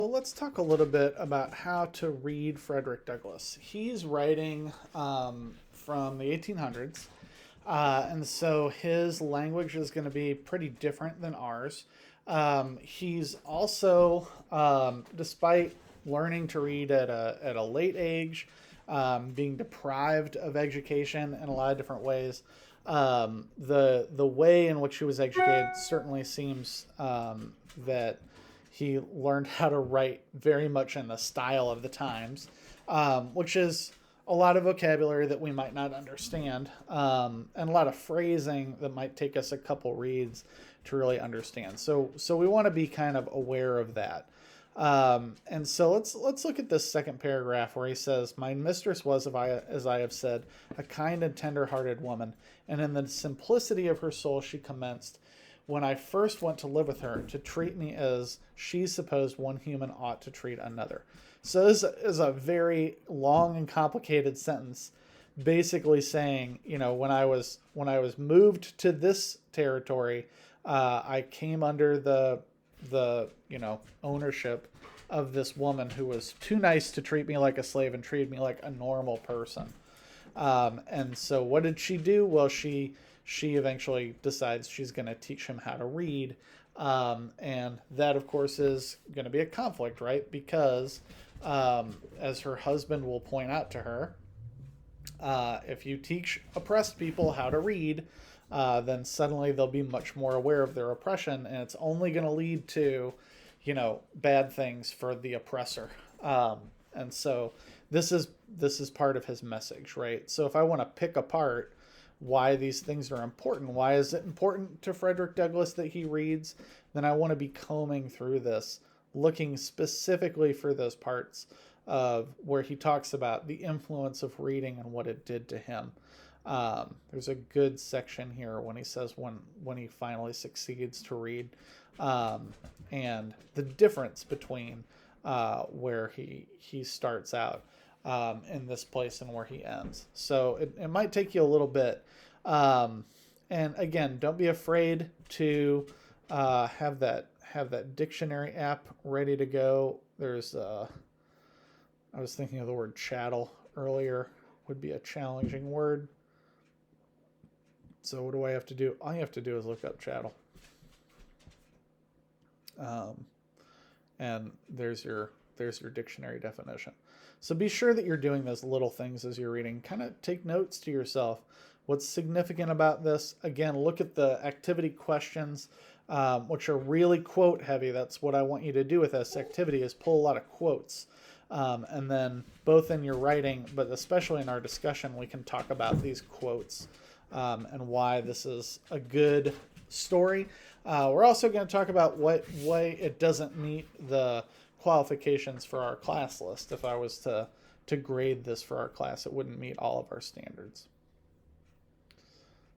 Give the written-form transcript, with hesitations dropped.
Well, let's talk a little bit about how to read Frederick Douglass. He's writing from the 1800s, and so his language is going to be pretty different than ours. He's also, despite learning to read at a late age, being deprived of education in a lot of different ways, the way in which he was educated certainly seems that he learned how to write very much in the style of the times, which is a lot of vocabulary that we might not understand, and a lot of phrasing that might take us a couple reads to really understand. So we want to be kind of aware of that. And so let's look at this second paragraph where he says, "My mistress was, as I have said, a kind and tender-hearted woman, and in the simplicity of her soul she commenced, when I first went to live with her, to treat me as she supposed one human ought to treat another." So this is a very long and complicated sentence, basically saying, when I was moved to this territory, I came under the ownership of this woman who was too nice to treat me like a slave and treated me like a normal person. And so what did she do? Well, she eventually decides she's going to teach him how to read. And that, of course, is going to be a conflict, right? Because, as her husband will point out to her, if you teach oppressed people how to read, then suddenly they'll be much more aware of their oppression, and it's only going to lead to, bad things for the oppressor. And so this is part of his message, right? So if I want to pick apart why these things are important, why is it important to Frederick Douglass that he reads, then I want to be combing through this, looking specifically for those parts of where he talks about the influence of reading and what it did to him. There's a good section here when he says when he finally succeeds to read, and the difference between where he starts out in this place and where he ends. So it might take you a little bit. And again, don't be afraid to have that dictionary app ready to go. There's I was thinking of the word chattel earlier, would be a challenging word. So what do I have to do? All you have to do is look up chattel. And there's your dictionary definition. So be sure that you're doing those little things as you're reading. Kind of take notes to yourself. What's significant about this? Again, look at the activity questions, which are really quote heavy. That's what I want you to do with this activity, is pull a lot of quotes. And then both in your writing, but especially in our discussion, we can talk about these quotes, and why this is a good story. We're also going to talk about what it doesn't meet the qualifications for our class list. If I was to grade this for our class, it wouldn't meet all of our standards.